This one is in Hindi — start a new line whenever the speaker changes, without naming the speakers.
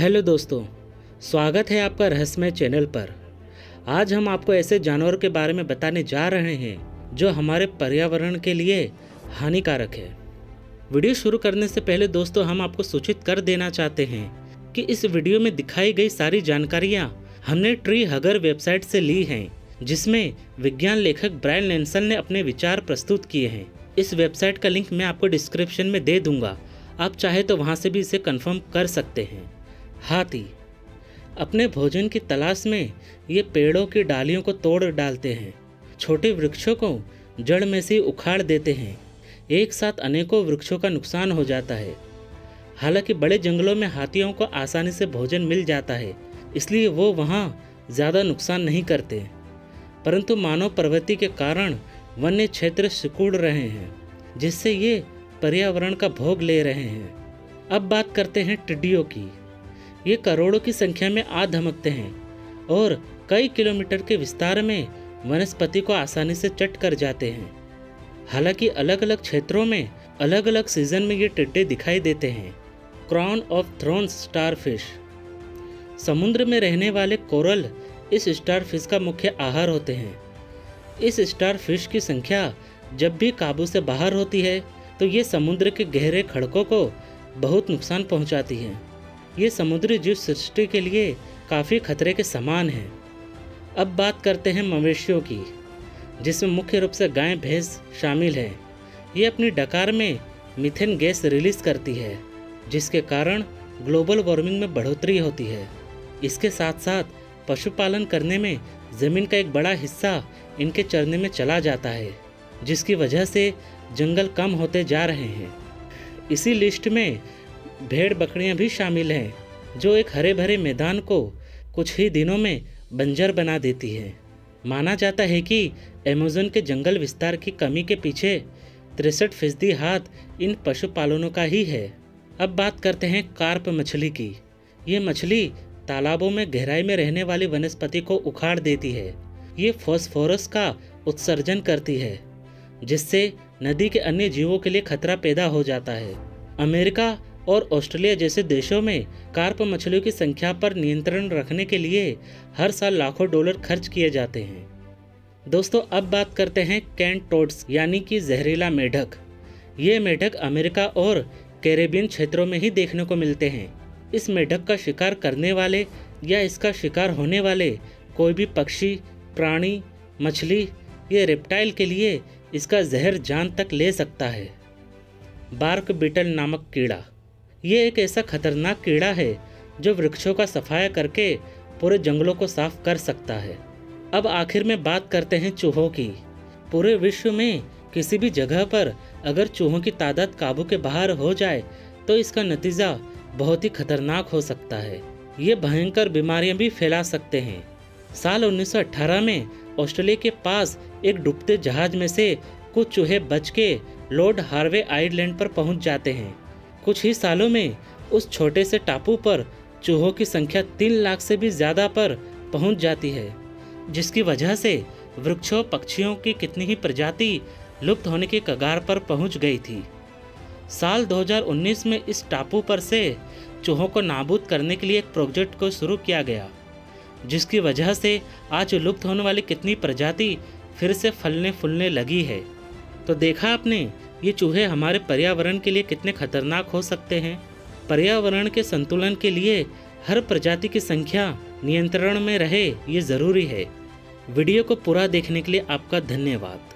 हेलो दोस्तों, स्वागत है आपका रहस्यमय चैनल पर। आज हम आपको ऐसे जानवर के बारे में बताने जा रहे हैं जो हमारे पर्यावरण के लिए हानिकारक है। वीडियो शुरू करने से पहले दोस्तों हम आपको सूचित कर देना चाहते हैं कि इस वीडियो में दिखाई गई सारी जानकारियाँ हमने ट्री हगर वेबसाइट से ली हैं, जिसमें विज्ञान लेखक ब्रायन लैंसन ने अपने विचार प्रस्तुत किए हैं। इस वेबसाइट का लिंक मैं आपको डिस्क्रिप्शन में दे दूंगा, आप चाहे तो वहाँ से भी इसे कंफर्म कर सकते हैं। हाथी अपने भोजन की तलाश में ये पेड़ों की डालियों को तोड़ डालते हैं, छोटे वृक्षों को जड़ में से उखाड़ देते हैं। एक साथ अनेकों वृक्षों का नुकसान हो जाता है। हालांकि बड़े जंगलों में हाथियों को आसानी से भोजन मिल जाता है, इसलिए वो वहाँ ज़्यादा नुकसान नहीं करते, परंतु मानव प्रवृत्ति के कारण वन्य क्षेत्र सिकुड़ रहे हैं, जिससे ये पर्यावरण का भोग ले रहे हैं। अब बात करते हैं टिड्डियों की। ये करोड़ों की संख्या में आ धमकते हैं और कई किलोमीटर के विस्तार में वनस्पति को आसानी से चट कर जाते हैं। हालांकि अलग अलग क्षेत्रों में अलग अलग सीजन में ये टिड्डे दिखाई देते हैं। क्राउन ऑफ थ्रोन्स स्टारफिश समुद्र में रहने वाले कोरल इस स्टारफिश का मुख्य आहार होते हैं। इस स्टारफिश की संख्या जब भी काबू से बाहर होती है तो ये समुद्र के गहरे खड़कों को बहुत नुकसान पहुंचाती है। ये समुद्री जीव सृष्टि के लिए काफ़ी खतरे के समान है। अब बात करते हैं मवेशियों की, जिसमें मुख्य रूप से गाय भैंस शामिल है। ये अपनी डकार में मीथेन गैस रिलीज करती है, जिसके कारण ग्लोबल वार्मिंग में बढ़ोतरी होती है। इसके साथ साथ पशुपालन करने में ज़मीन का एक बड़ा हिस्सा इनके चरने में चला जाता है, जिसकी वजह से जंगल कम होते जा रहे हैं। इसी लिस्ट में भेड़ बकरियां भी शामिल हैं, जो एक हरे भरे मैदान को कुछ ही दिनों में बंजर बना देती है। माना जाता है कि अमेज़न के जंगल विस्तार की कमी के पीछे 63% हाथ इन पशुपालनों का ही है। अब बात करते हैं कार्प मछली की। ये मछली तालाबों में गहराई में रहने वाली वनस्पति को उखाड़ देती है। ये फॉस्फोरस का उत्सर्जन करती है, जिससे नदी के अन्य जीवों के लिए खतरा पैदा हो जाता है। अमेरिका और ऑस्ट्रेलिया जैसे देशों में कार्प मछलियों की संख्या पर नियंत्रण रखने के लिए हर साल लाखों डॉलर खर्च किए जाते हैं। दोस्तों अब बात करते हैं कैंट टोड्स यानी कि जहरीला मेढक। ये मेढक अमेरिका और कैरेबियन क्षेत्रों में ही देखने को मिलते हैं। इस मेढक का शिकार करने वाले या इसका शिकार होने वाले कोई भी पक्षी, प्राणी, मछली या रेप्टाइल के लिए इसका जहर जान तक ले सकता है। बार्क बीटल नामक कीड़ा, ये एक ऐसा खतरनाक कीड़ा है जो वृक्षों का सफाया करके पूरे जंगलों को साफ कर सकता है। अब आखिर में बात करते हैं चूहों की। पूरे विश्व में किसी भी जगह पर अगर चूहों की तादाद काबू के बाहर हो जाए तो इसका नतीजा बहुत ही खतरनाक हो सकता है। ये भयंकर बीमारियां भी फैला सकते हैं। साल 1918 में ऑस्ट्रेलिया के पास एक डूबते जहाज में से कुछ चूहे बच के लॉर्ड हार्वे आइलैंड पर पहुंच जाते हैं। कुछ ही सालों में उस छोटे से टापू पर चूहों की संख्या 3 लाख से भी ज़्यादा पर पहुंच जाती है, जिसकी वजह से वृक्षों पक्षियों की कितनी ही प्रजाति लुप्त होने की कगार पर पहुंच गई थी। साल 2019 में इस टापू पर से चूहों को नाबूद करने के लिए एक प्रोजेक्ट को शुरू किया गया, जिसकी वजह से आज लुप्त होने वाली कितनी प्रजाति फिर से फलने फूलने लगी है। तो देखा आपने, ये चूहे हमारे पर्यावरण के लिए कितने खतरनाक हो सकते हैं। पर्यावरण के संतुलन के लिए हर प्रजाति की संख्या नियंत्रण में रहे, ये ज़रूरी है। वीडियो को पूरा देखने के लिए आपका धन्यवाद।